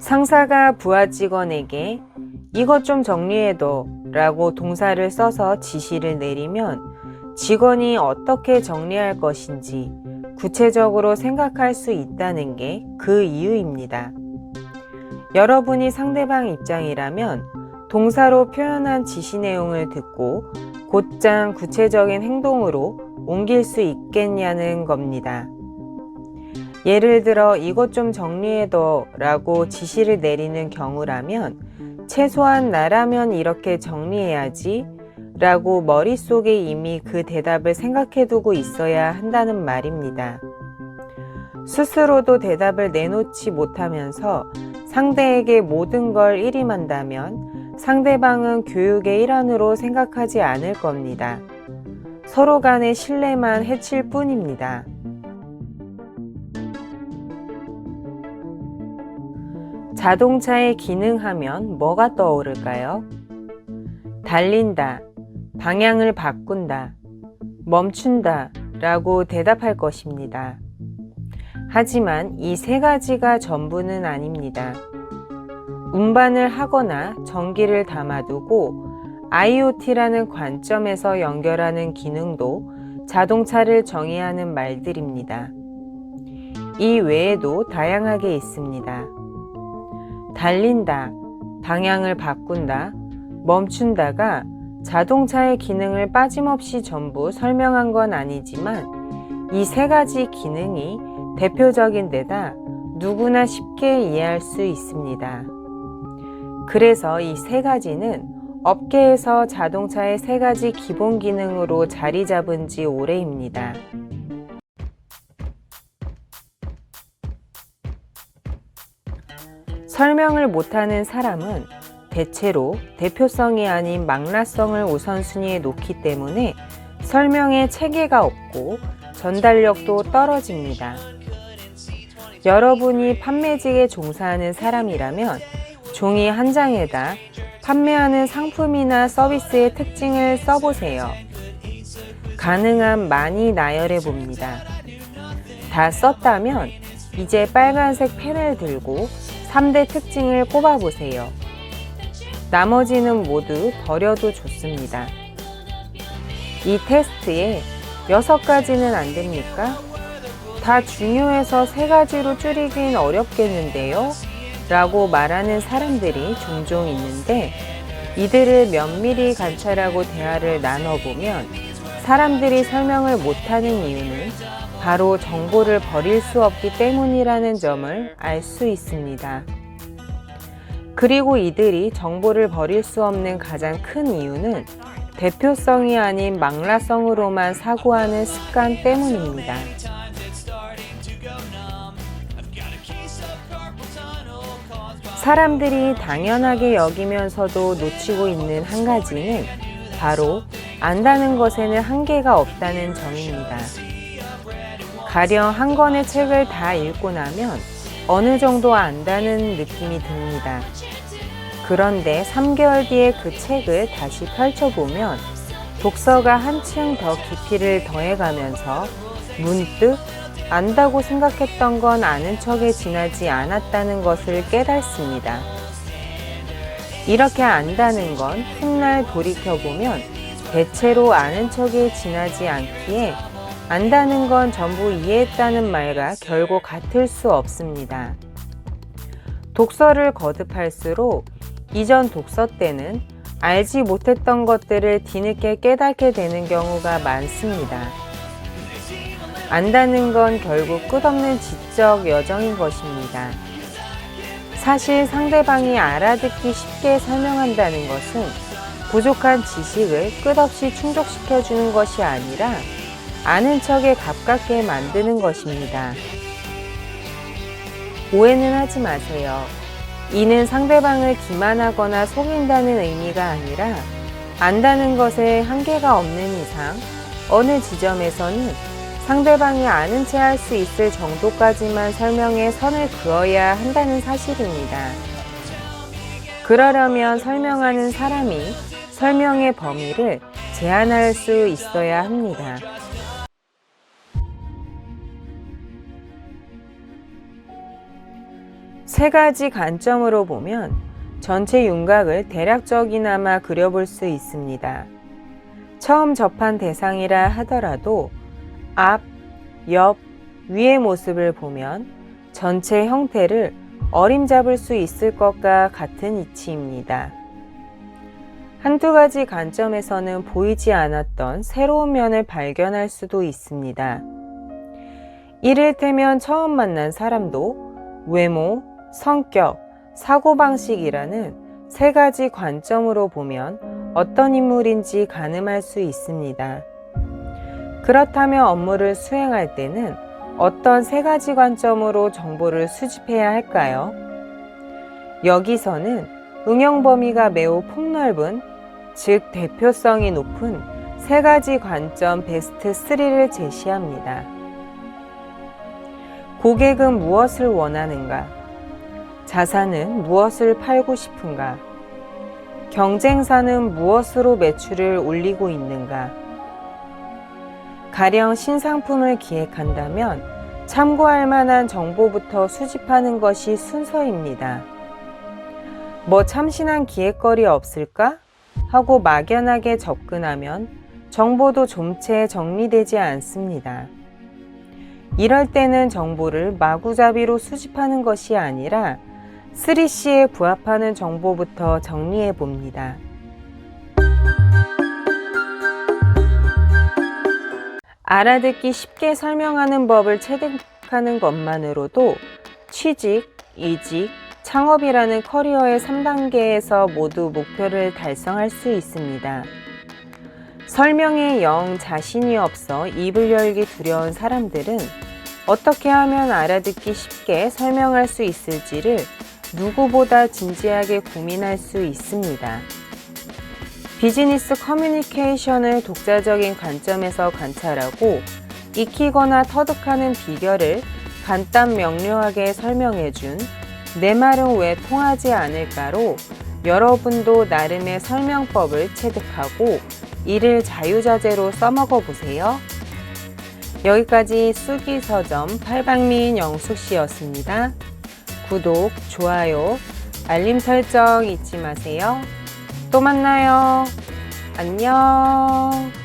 상사가 부하 직원에게 이것 좀 정리해둬 라고 동사를 써서 지시를 내리면 직원이 어떻게 정리할 것인지 구체적으로 생각할 수 있다는 게 그 이유입니다. 여러분이 상대방 입장이라면 동사로 표현한 지시 내용을 듣고 곧장 구체적인 행동으로 옮길 수 있겠냐는 겁니다. 예를 들어 이것 좀 정리해둬 라고 지시를 내리는 경우라면 최소한 나라면 이렇게 정리해야지 라고 머릿속에 이미 그 대답을 생각해두고 있어야 한다는 말입니다. 스스로도 대답을 내놓지 못하면서 상대에게 모든 걸 일임한다면 상대방은 교육의 일환으로 생각하지 않을 겁니다. 서로 간의 신뢰만 해칠 뿐입니다. 자동차의 기능 하면 뭐가 떠오를까요? 달린다, 방향을 바꾼다, 멈춘다 라고 대답할 것입니다. 하지만 이 세 가지가 전부는 아닙니다. 운반을 하거나 전기를 담아두고 IoT라는 관점에서 연결하는 기능도 자동차를 정의하는 말들입니다. 이 외에도 다양하게 있습니다. 달린다, 방향을 바꾼다, 멈춘다가 자동차의 기능을 빠짐없이 전부 설명한 건 아니지만 이 세 가지 기능이 대표적인 데다 누구나 쉽게 이해할 수 있습니다. 그래서 이 세 가지는 업계에서 자동차의 세 가지 기본 기능으로 자리 잡은 지 오래입니다. 설명을 못하는 사람은 대체로 대표성이 아닌 망라성을 우선순위에 놓기 때문에 설명에 체계가 없고 전달력도 떨어집니다. 여러분이 판매직에 종사하는 사람이라면 종이 한 장에다 판매하는 상품이나 서비스의 특징을 써보세요. 가능한 많이 나열해 봅니다. 다 썼다면 이제 빨간색 펜을 들고 3대 특징을 꼽아보세요. 나머지는 모두 버려도 좋습니다. 이 테스트에 6가지는 안 됩니까? 다 중요해서 3가지로 줄이긴 어렵겠는데요? 라고 말하는 사람들이 종종 있는데 이들을 면밀히 관찰하고 대화를 나눠보면 사람들이 설명을 못하는 이유는 바로 정보를 버릴 수 없기 때문이라는 점을 알 수 있습니다. 그리고 이들이 정보를 버릴 수 없는 가장 큰 이유는 대표성이 아닌 망라성으로만 사고하는 습관 때문입니다. 사람들이 당연하게 여기면서도 놓치고 있는 한 가지는 바로 안다는 것에는 한계가 없다는 점입니다. 가령 한 권의 책을 다 읽고 나면 어느 정도 안다는 느낌이 듭니다. 그런데 3개월 뒤에 그 책을 다시 펼쳐보면 독서가 한층 더 깊이를 더해가면서 문득 안다고 생각했던 건 아는 척에 지나지 않았다는 것을 깨닫습니다. 이렇게 안다는 건 훗날 돌이켜보면 대체로 아는 척에 지나지 않기에 안다는 건 전부 이해했다는 말과 결코 같을 수 없습니다. 독서를 거듭할수록 이전 독서 때는 알지 못했던 것들을 뒤늦게 깨닫게 되는 경우가 많습니다. 안다는 건 결국 끝없는 지적 여정인 것입니다. 사실 상대방이 알아듣기 쉽게 설명한다는 것은 부족한 지식을 끝없이 충족시켜주는 것이 아니라 아는 척에 가깝게 만드는 것입니다. 오해는 하지 마세요. 이는 상대방을 기만하거나 속인다는 의미가 아니라 안다는 것에 한계가 없는 이상 어느 지점에서는 상대방이 아는 채 할 수 있을 정도까지만 설명해 선을 그어야 한다는 사실입니다. 그러려면 설명하는 사람이 설명의 범위를 제한할 수 있어야 합니다. 세 가지 관점으로 보면 전체 윤곽을 대략적이나마 그려볼 수 있습니다. 처음 접한 대상이라 하더라도 앞, 옆, 위의 모습을 보면 전체 형태를 어림잡을 수 있을 것과 같은 이치입니다. 한두 가지 관점에서는 보이지 않았던 새로운 면을 발견할 수도 있습니다. 이를테면 처음 만난 사람도 외모, 성격, 사고방식이라는 세 가지 관점으로 보면 어떤 인물인지 가늠할 수 있습니다. 그렇다면 업무를 수행할 때는 어떤 세 가지 관점으로 정보를 수집해야 할까요? 여기서는 응용 범위가 매우 폭넓은, 즉 대표성이 높은 세 가지 관점 베스트 3를 제시합니다. 고객은 무엇을 원하는가? 자사는 무엇을 팔고 싶은가? 경쟁사는 무엇으로 매출을 올리고 있는가? 가령 신상품을 기획한다면 참고할 만한 정보부터 수집하는 것이 순서입니다. 뭐 참신한 기획거리 없을까? 하고 막연하게 접근하면 정보도 좀채 정리되지 않습니다. 이럴 때는 정보를 마구잡이로 수집하는 것이 아니라 3C에 부합하는 정보부터 정리해 봅니다. 알아듣기 쉽게 설명하는 법을 체득하는 것만으로도 취직, 이직, 창업이라는 커리어의 3단계에서 모두 목표를 달성할 수 있습니다. 설명에 영 자신이 없어 입을 열기 두려운 사람들은 어떻게 하면 알아듣기 쉽게 설명할 수 있을지를 누구보다 진지하게 고민할 수 있습니다. 비즈니스 커뮤니케이션을 독자적인 관점에서 관찰하고 익히거나 터득하는 비결을 간단 명료하게 설명해준 내 말은 왜 통하지 않을까로 여러분도 나름의 설명법을 체득하고 이를 자유자재로 써먹어 보세요. 여기까지 쑥이서점 팔방미인 영숙씨였습니다. 구독, 좋아요, 알림 설정 잊지 마세요. 또 만나요. 안녕.